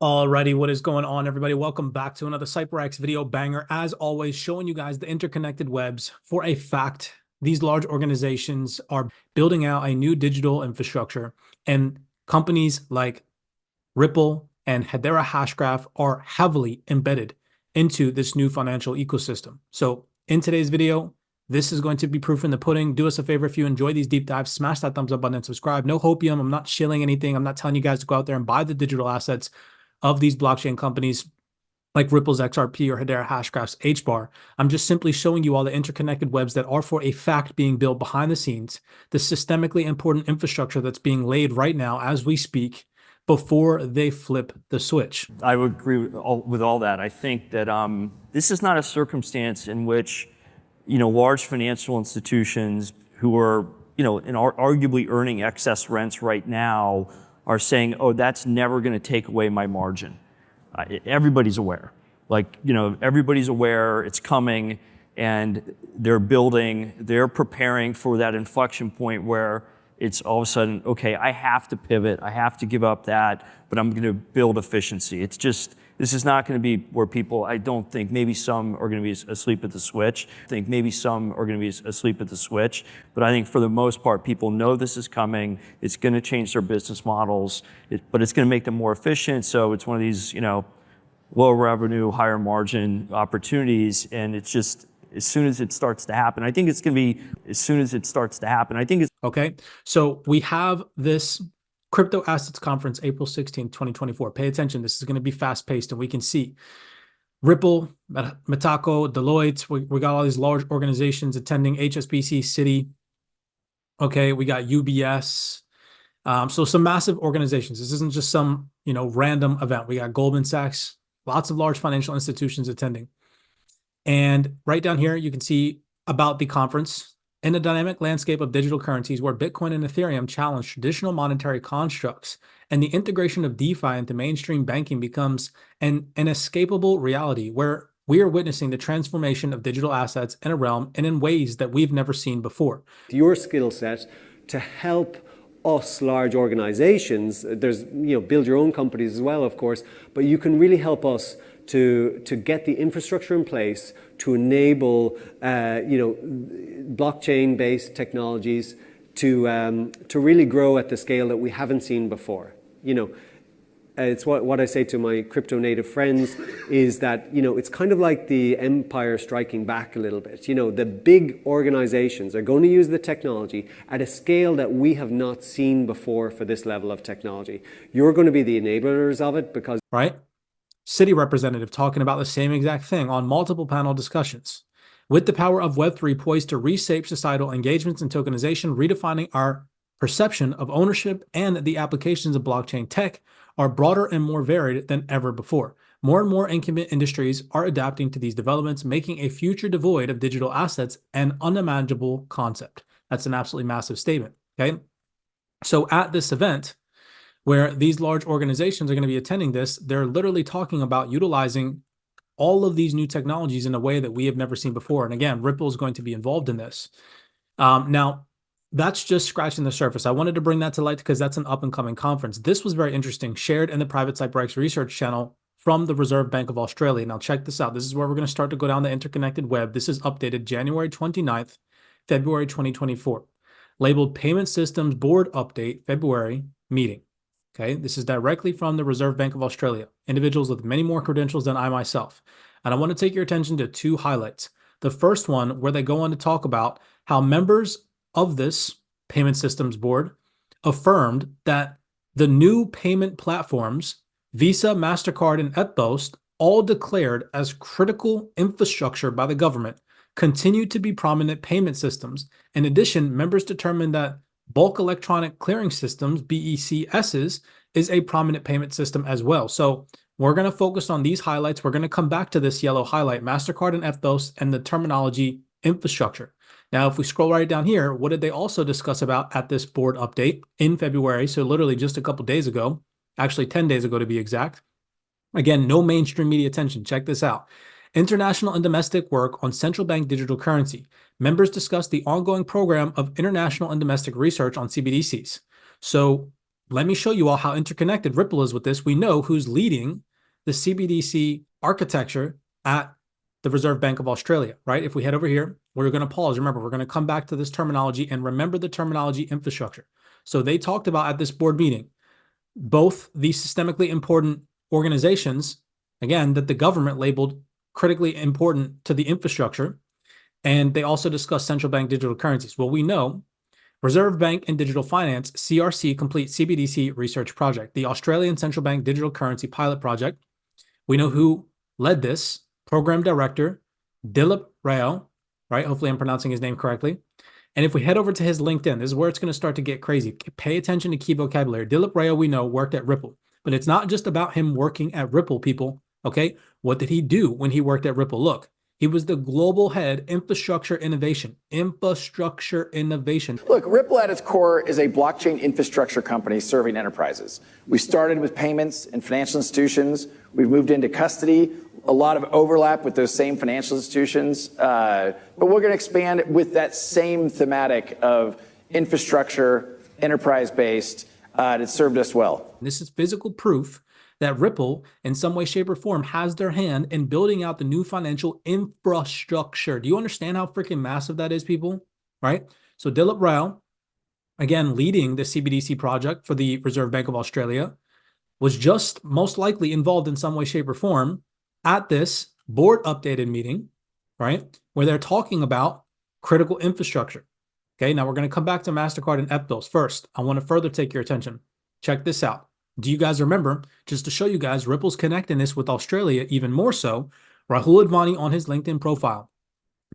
Alrighty, what is going on, everybody? Welcome back to another CYPRX video banger. As always, showing you guys the interconnected webs. For a fact, these large organizations are building out a new digital infrastructure, and companies like Ripple and HEDERA Hashgraph are heavily embedded into this new financial ecosystem. So in today's video, this is going to be proof in the pudding. Do us a favor, if you enjoy these deep dives, smash that thumbs up button and subscribe. No hopium. I'm not shilling anything. I'm not telling you guys to go out there and buy the digital assets of these blockchain companies like Ripple's XRP or HEDERA Hashgraph's Hbar. I'm just simply showing you all the interconnected webs that are for a fact being built behind the scenes, the systemically important infrastructure that's being laid right now as we speak before they flip the switch. I would agree with all that. I think that this is not a circumstance in which, large financial institutions who are, arguably earning excess rents right now are saying, oh, that's never going to take away my margin. Everybody's aware. Everybody's aware it's coming, and they're preparing for that inflection point where it's all of a sudden, okay, I have to pivot, I have to give up that, but I'm going to build efficiency. This is not going to be where people, I don't think, maybe some are going to be asleep at the switch. But I think for the most part, people know this is coming. It's going to change their business models, but it's going to make them more efficient. So it's one of these, low revenue, higher margin opportunities. And it's just, as soon as it starts to happen, I think it's going to be, Okay. So we have this Crypto Assets Conference, April 16th, 2024. Pay attention. This is going to be fast-paced, and we can see Ripple, Metaco, Deloitte. We got all these large organizations attending, HSBC, Citi. Okay, we got UBS. So some massive organizations. This isn't just some, random event. We got Goldman Sachs, lots of large financial institutions attending. And right down here, you can see about the conference. In a dynamic landscape of digital currencies where Bitcoin and Ethereum challenge traditional monetary constructs and the integration of DeFi into mainstream banking becomes an inescapable reality, where we are witnessing the transformation of digital assets in a realm and in ways that we've never seen before. Your skill set to help us large organizations, there's, build your own companies as well, of course, but you can really help us to get the infrastructure in place to enable, blockchain-based technologies to really grow at the scale that we haven't seen before. It's what I say to my crypto native friends is that, it's kind of like the empire striking back a little bit. The big organizations are going to use the technology at a scale that we have not seen before for this level of technology. You're going to be the enablers of it because... Right? City representative talking about the same exact thing on multiple panel discussions. With the power of Web3 poised to reshape societal engagements and tokenization, redefining our perception of ownership, and the applications of blockchain tech are broader and more varied than ever before. More and more incumbent industries are adapting to these developments, making a future devoid of digital assets an unimaginable concept. That's an absolutely massive statement, okay? So at this event, where these large organizations are going to be attending this, they're literally talking about utilizing all of these new technologies in a way that we have never seen before. And again, Ripple is going to be involved in this. Now, that's just scratching the surface. I wanted to bring that to light because that's an up-and-coming conference. This was very interesting, shared in the private CYPRX research channel from the Reserve Bank of Australia. Now, check this out. This is where we're going to start to go down the interconnected web. This is updated January 29th, February 2024, labeled Payment Systems Board Update February Meeting. Okay, this is directly from the Reserve Bank of Australia, individuals with many more credentials than I myself. And I want to take your attention to two highlights. The first one, where they go on to talk about how members of this payment systems board affirmed that the new payment platforms, Visa, MasterCard, and Ethos, all declared as critical infrastructure by the government, continue to be prominent payment systems. In addition, members determined that Bulk Electronic Clearing Systems, BECSs, is a prominent payment system as well. So we're going to focus on these highlights. We're going to come back to this yellow highlight, MasterCard and Ethos, and the terminology infrastructure. Now, if we scroll right down here, what did they also discuss about at this board update in February? So literally just a couple days ago, actually 10 days ago to be exact. Again, no mainstream media attention. Check this out. International and domestic work on central bank digital currency. Members discussed the ongoing program of international and domestic research on CBDCs. So let me show you all how interconnected Ripple is with this. We know who's leading the CBDC architecture at the Reserve Bank of Australia, right? If we head over here, we're going to pause. Remember, we're going to come back to this terminology and remember the terminology infrastructure. So they talked about at this board meeting, both the systemically important organizations, again, that the government labeled critically important to the infrastructure. And they also discussed central bank digital currencies. Well, we know Reserve Bank and Digital Finance, CRC, complete CBDC research project, the Australian Central Bank Digital Currency Pilot Project. We know who led this, program director, Dilip Rao, right? Hopefully I'm pronouncing his name correctly. And if we head over to his LinkedIn, this is where it's going to start to get crazy. Pay attention to key vocabulary. Dilip Rao, we know, worked at Ripple. But it's not just about him working at Ripple, people, okay? What did he do when he worked at Ripple? Look, he was the global head infrastructure innovation. Infrastructure innovation. Look, Ripple at its core is a blockchain infrastructure company serving enterprises. We started with payments and financial institutions. We've moved into custody, a lot of overlap with those same financial institutions. But we're going to expand with that same thematic of infrastructure, enterprise-based. It served us well. This is physical proof that Ripple, in some way, shape, or form, has their hand in building out the new financial infrastructure. Do you understand how freaking massive that is, people? Right? So Dilip Rao, again, leading the CBDC project for the Reserve Bank of Australia, was just most likely involved in some way, shape, or form at this board updated meeting, right? Where they're talking about critical infrastructure. Okay, now we're going to come back to MasterCard and Eptos. First, I want to further take your attention. Check this out. Do you guys remember, just to show you guys Ripple's connectedness with Australia even more so, Rahul Advani on his LinkedIn profile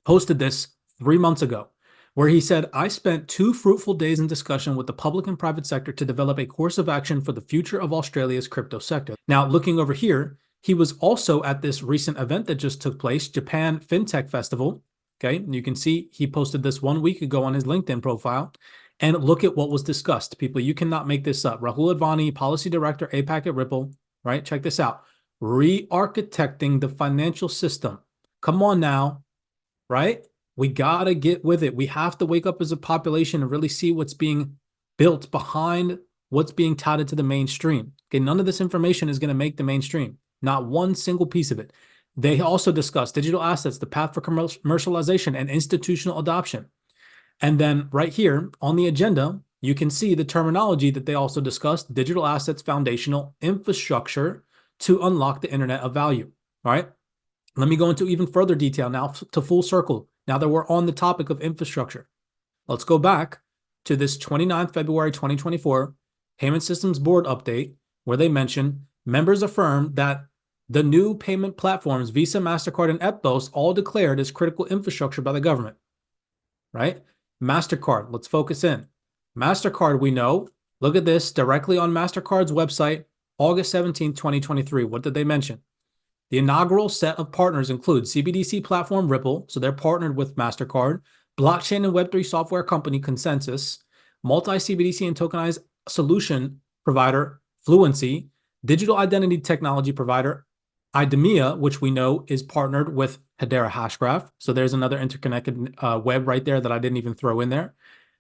posted this 3 months ago, where he said, I spent 2 fruitful days in discussion with the public and private sector to develop a course of action for the future of Australia's crypto sector. Now, looking over here, he was also at this recent event that just took place, Japan FinTech Festival. Okay, you can see he posted this 1 week ago on his LinkedIn profile. And look at what was discussed. People, you cannot make this up. Rahul Advani, Policy Director, APAC at Ripple, right? Check this out. Re-architecting the financial system. Come on now, right? We got to get with it. We have to wake up as a population and really see what's being built behind what's being touted to the mainstream. Okay, none of this information is going to make the mainstream. Not one single piece of it. They also discussed digital assets, the path for commercialization and institutional adoption. And then right here on the agenda, you can see the terminology that they also discussed, digital assets foundational infrastructure to unlock the internet of value. All right. Let me go into even further detail now to full circle. Now that we're on the topic of infrastructure, let's go back to this 29th February 2024 Payment Systems Board update, where they mention members affirm that the new payment platforms, Visa, MasterCard, and Eptos, all declared as critical infrastructure by the government, right? MasterCard, let's focus in. MasterCard, we know, look at this directly on MasterCard's website, August 17, 2023. What did they mention? The inaugural set of partners include CBDC platform Ripple, so they're partnered with MasterCard, blockchain and Web3 software company Consensus, multi-CBDC and tokenized solution provider Fluency, digital identity technology provider IDEMIA, which we know is partnered with HEDERA Hashgraph. So there's another interconnected web right there that I didn't even throw in there.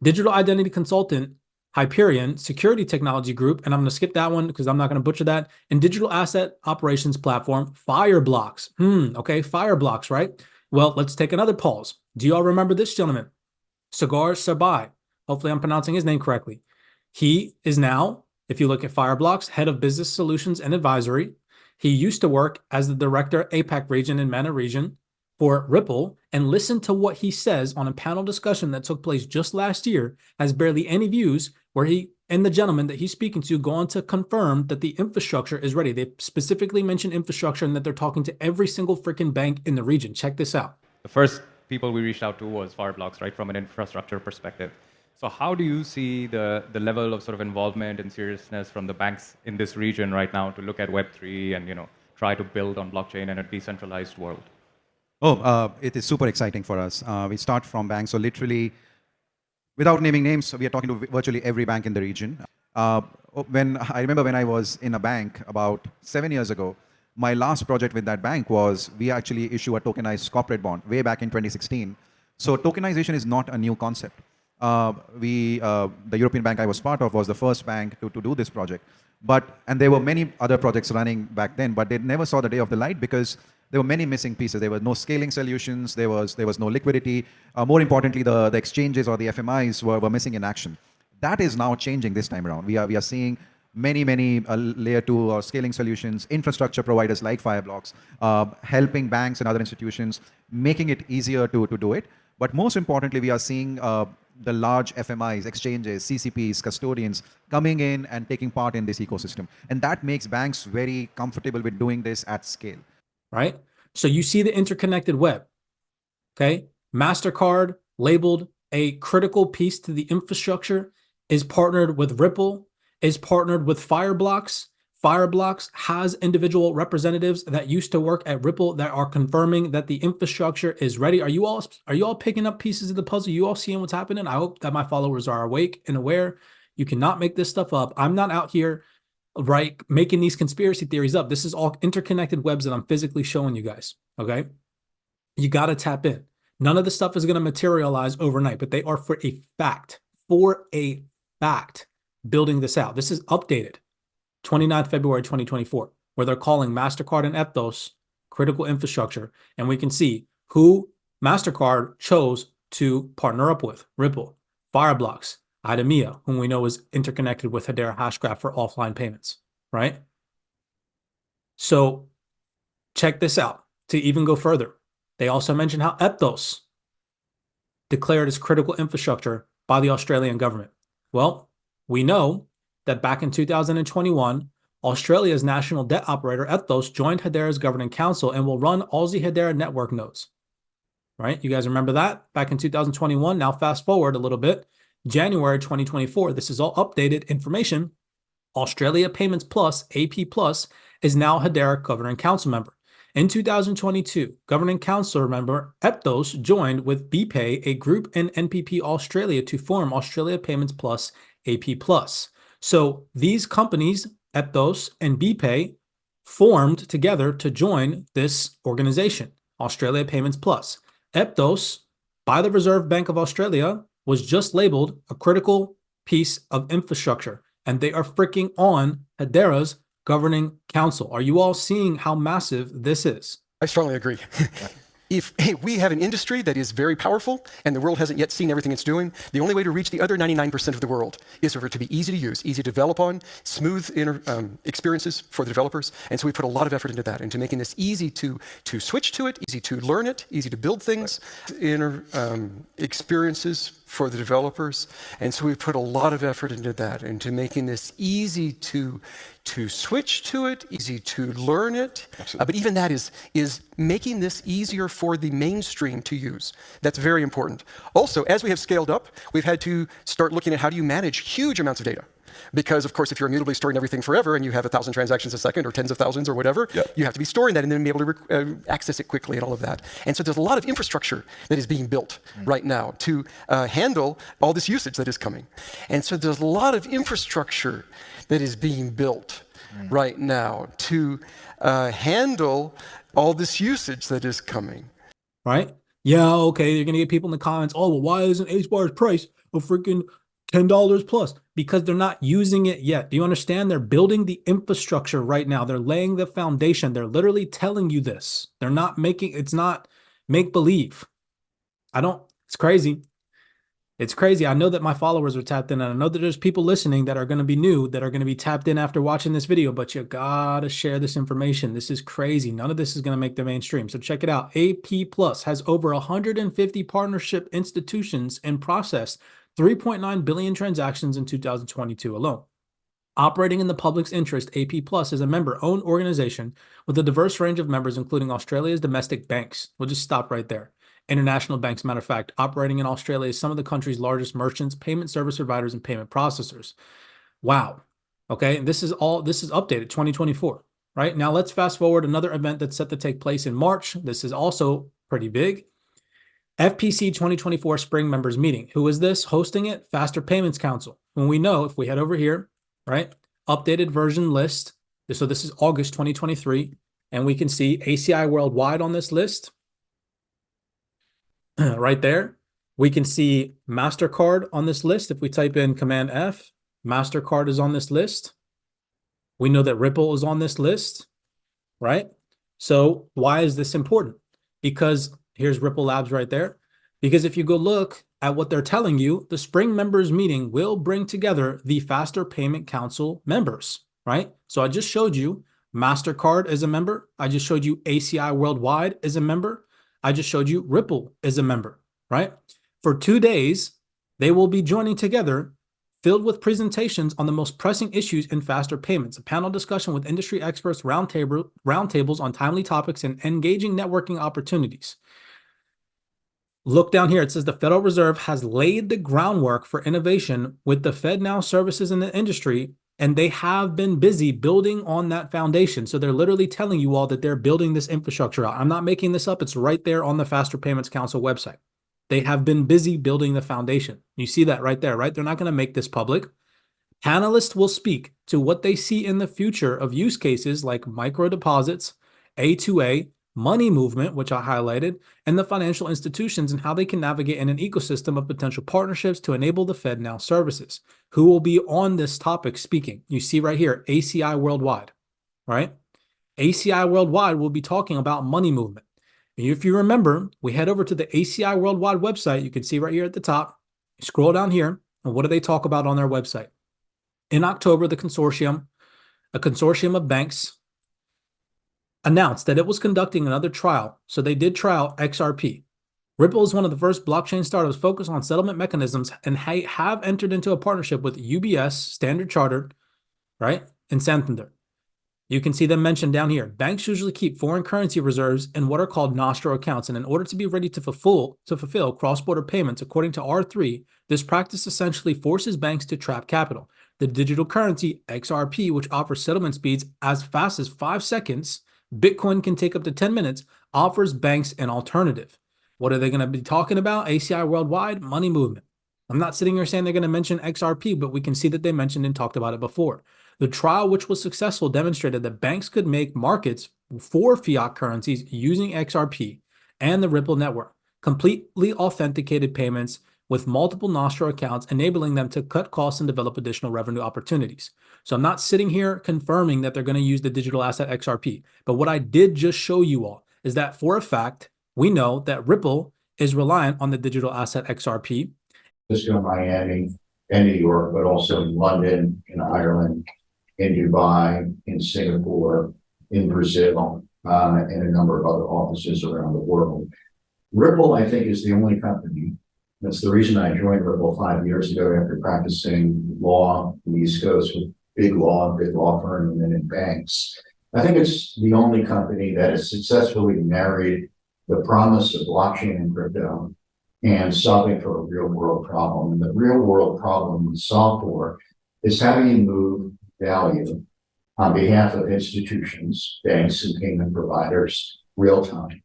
Digital identity consultant, Hyperion, security technology group, and I'm going to skip that one because I'm not going to butcher that. And digital asset operations platform, Fireblocks. Okay, Fireblocks, right? Well, let's take another pause. Do you all remember this gentleman? Hbar Xrp. Hopefully I'm pronouncing his name correctly. He is now, if you look at Fireblocks, head of business solutions and advisory. He used to work as the director APAC region and MENA region for Ripple, and listen to what he says on a panel discussion that took place just last year, has barely any views, where he and the gentleman that he's speaking to go on to confirm that the infrastructure is ready. They specifically mention infrastructure and that they're talking to every single freaking bank in the region. Check this out. The first people we reached out to was Fireblocks, right, from an infrastructure perspective. So how do you see the level of sort of involvement and seriousness from the banks in this region right now to look at Web3 and try to build on blockchain in a decentralized world? It is super exciting for us. We start from banks, so literally, without naming names, we are talking to virtually every bank in the region. I remember when I was in a bank about 7 years ago, my last project with that bank was we actually issue a tokenized corporate bond way back in 2016. So tokenization is not a new concept. The European bank I was part of was the first bank to do this project. And there were many other projects running back then, but they never saw the day of the light because there were many missing pieces. There were no scaling solutions. There was no liquidity. More importantly, the exchanges or the FMIs were missing in action. That is now changing this time around. We are seeing many layer 2 or scaling solutions, infrastructure providers like Fireblocks, helping banks and other institutions, making it easier to do it. But most importantly, we are seeing the large FMIs, exchanges, CCPs, custodians coming in and taking part in this ecosystem. And that makes banks very comfortable with doing this at scale. Right? So you see the interconnected web, okay? MasterCard, labeled a critical piece to the infrastructure, is partnered with Ripple, is partnered with Fireblocks. Fireblocks has individual representatives that used to work at Ripple that are confirming that the infrastructure is ready. Are you all picking up pieces of the puzzle? You all seeing what's happening? I hope that my followers are awake and aware. You cannot make this stuff up. I'm not out here, right, making these conspiracy theories up. This is all interconnected webs that I'm physically showing you guys, okay? You got to tap in. None of the stuff is going to materialize overnight, but they are for a fact, building this out. This is updated 29th February 2024, where they're calling MasterCard and Ethos critical infrastructure. And we can see who MasterCard chose to partner up with: Ripple, Fireblocks, IDEMIA, whom we know is interconnected with HEDERA Hashgraph for offline payments, right? So check this out. To even go further, they also mention how Ethos declared as critical infrastructure by the Australian government. Well, we know that back in 2021, Australia's national debt operator Ethos joined HEDERA's governing council and will run Aussie HEDERA network nodes. Right? You guys remember that back in 2021? Now fast forward a little bit. January 2024, this is all updated information. Australia Payments Plus, AP Plus, is now HEDERA governing council member. In 2022, governing council member Ethos joined with BPay, a group in NPP Australia, to form Australia Payments Plus, AP Plus. So these companies, Ethos and BPay, formed together to join this organization, Australia Payments Plus. Ethos, by the Reserve Bank of Australia, was just labeled a critical piece of infrastructure, and they are freaking on HEDERA's governing council. Are you all seeing how massive this is? I strongly agree. If we have an industry that is very powerful and the world hasn't yet seen everything it's doing, the only way to reach the other 99% of the world is for it to be easy to use, easy to develop on, smooth experiences for the developers. And so we put a lot of effort into that, into making this easy to switch to it, easy to learn it, easy to build things, experiences for the developers. And so we put a lot of effort into that, into making this easy to switch to it, easy to learn it. But even that is making this easier for the mainstream to use. That's very important. Also, as we have scaled up, we've had to start looking at how do you manage huge amounts of data. Because, of course, if you're immutably storing everything forever and you have 1,000 transactions a second or tens of thousands or whatever, you have to be storing that and then be able to access it quickly and all of that. And so there's a lot of infrastructure that is being built right now to handle all this usage that is coming. And so there's a lot of infrastructure that is being built right now to handle all this usage that is coming. Right? Yeah, okay, you're going to get people in the comments, oh, well, why isn't HBAR's price a freaking $10 plus? Because they're not using it yet. Do you understand? They're building the infrastructure right now. They're laying the foundation. They're literally telling you this. They're not making, it's not make believe. It's crazy. It's crazy. I know that my followers are tapped in, and I know that there's people listening that are going to be new, that are going to be tapped in after watching this video, but you gotta share this information. This is crazy. None of this is going to make the mainstream. So check it out. AP Plus has over 150 partnership institutions and processed 3.9 billion transactions in 2022 alone. Operating in the public's interest, AP Plus is a member-owned organization with a diverse range of members, including Australia's domestic banks. We'll just stop right there. International banks, matter of fact, operating in Australia is some of the country's largest merchants, payment service providers, and payment processors. Wow. Okay, and this is updated 2024, right? Now let's fast forward another event that's set to take place in March. This is also pretty big. FPC 2024 Spring Members Meeting. Who is this hosting it? Faster Payments Council. When we know, if we head over here, right, updated version list. So this is August 2023, and we can see ACI worldwide on this list. Right there. We can see MasterCard on this list. If we type in Command F, MasterCard is on this list. We know that Ripple is on this list, right? So why is this important? Because here's Ripple Labs right there. Because if you go look at what they're telling you, the spring members meeting will bring together the Faster Payment Council members, right? So I just showed you MasterCard is a member. I just showed you ACI Worldwide is a member. I just showed you Ripple is a member, right? For 2 days, they will be joining together, filled with presentations on the most pressing issues in faster payments, a panel discussion with industry experts, roundtables on timely topics, and engaging networking opportunities. Look down here. It says the Federal Reserve has laid the groundwork for innovation with the FedNow services in the industry, and they have been busy building on that foundation. So they're literally telling you all that they're building this infrastructure out. I'm not making this up. It's right there on the Faster Payments Council website. They have been busy building the foundation. You see that right there, right? They're not going to make this public. Panelists will speak to what they see in the future of use cases like micro deposits, A2A, money movement, which I highlighted, and the financial institutions and how they can navigate in an ecosystem of potential partnerships to enable the FedNow services. Who will be on this topic speaking? You see right here, ACI Worldwide, right? ACI Worldwide will be talking about money movement. If you remember, we head over to the ACI Worldwide website. You can see right here at the top. Scroll down here, and what do they talk about on their website? In October, a consortium of banks, announced that it was conducting another trial. So they did trial XRP. Ripple is one of the first blockchain startups focused on settlement mechanisms and have entered into a partnership with UBS, Standard Chartered, right, and Santander. You can see them mentioned down here. Banks usually keep foreign currency reserves in what are called nostro accounts. And in order to be ready to fulfill cross-border payments, according to R3, this practice essentially forces banks to trap capital. The digital currency, XRP, which offers settlement speeds as fast as 5 seconds, Bitcoin can take up to 10 minutes, offers banks an alternative. What are they going to be talking about? ACI Worldwide, money movement. I'm not sitting here saying they're going to mention XRP, but we can see that they mentioned and talked about it before. The trial, which was successful, demonstrated that banks could make markets for fiat currencies using XRP and the Ripple network, completely authenticated payments with multiple nostro accounts, enabling them to cut costs and develop additional revenue opportunities. So I'm not sitting here confirming that they're going to use the digital asset XRP, but what I did just show you all is that for a fact, we know that Ripple is reliant on the digital asset XRP. Francisco, Miami, and New York, but also in London, in Ireland, in Dubai, in Singapore, in Brazil, and a number of other offices around the world. Ripple, I think, is the only company. That's the reason I joined Ripple 5 years ago after practicing law on the East Coast with big law firm, and then in banks. I think it's the only company that has successfully married the promise of blockchain and crypto and solving for a real world problem. And the real world problem we solve for is how do you move value on behalf of institutions, banks, and payment providers real time.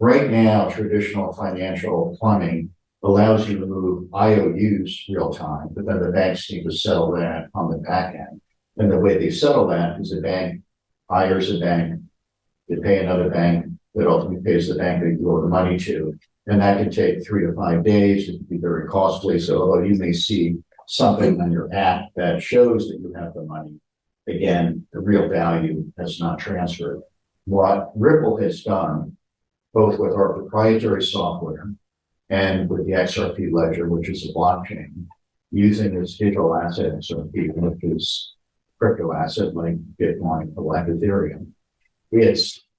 Right now, traditional financial plumbing allows you to move IOUs real time, but then the banks need to settle that on the back end. And the way they settle that is a bank hires a bank, they pay another bank that ultimately pays the bank they owe the money to. And that can take 3 to 5 days. It can be very costly. So although you may see something on your app that shows that you have the money, again, the real value has not transferred. What Ripple has done, both with our proprietary software and with the XRP ledger, which is a blockchain, using this digital asset XRP, which is crypto asset like Bitcoin or like Ethereum,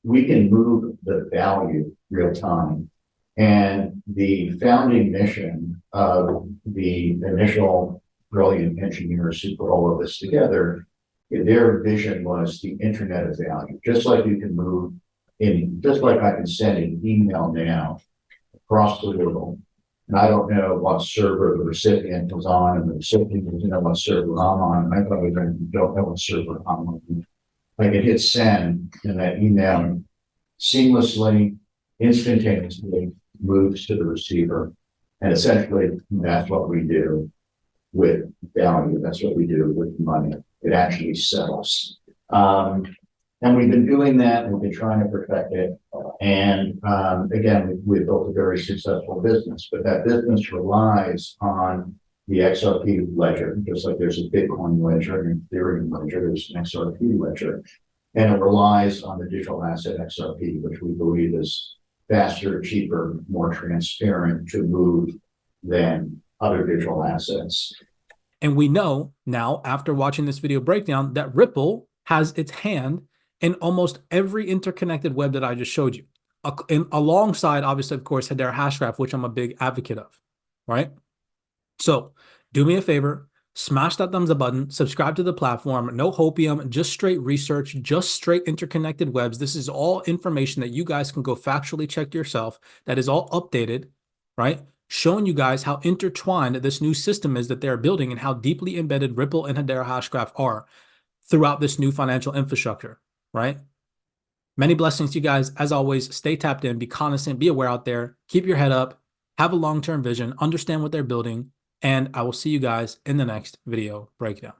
we can move the value real time. And the founding mission of the initial brilliant engineers who put all of this together, their vision was the internet of value. Just like you can move just like I can send an email now across the world, and I don't know what server the recipient was on, and the recipient doesn't know what server I'm on, and I probably don't know what server I'm on. I can hit send, and that email seamlessly, instantaneously moves to the receiver. And essentially, that's what we do with value. That's what we do with money. It actually settles. And we've been doing that, and we've been trying to perfect it. And again, we've built a very successful business, but that business relies on the XRP ledger, just like there's a Bitcoin ledger and Ethereum ledger, there's an XRP ledger. And it relies on the digital asset XRP, which we believe is faster, cheaper, more transparent to move than other digital assets. And we know now, after watching this video breakdown, that Ripple has its hand in almost every interconnected web that I just showed you, alongside, obviously, of course, Hedera Hashgraph, which I'm a big advocate of, right? So do me a favor, smash that thumbs up button, subscribe to the platform, no hopium, just straight research, just straight interconnected webs. This is all information that you guys can go factually check yourself, that is all updated, right? Showing you guys how intertwined this new system is that they're building and how deeply embedded Ripple and Hedera Hashgraph are throughout this new financial infrastructure, right? Many blessings to you guys. As always, stay tapped in, be cognizant, be aware out there, keep your head up, have a long-term vision, understand what they're building, and I will see you guys in the next video breakdown.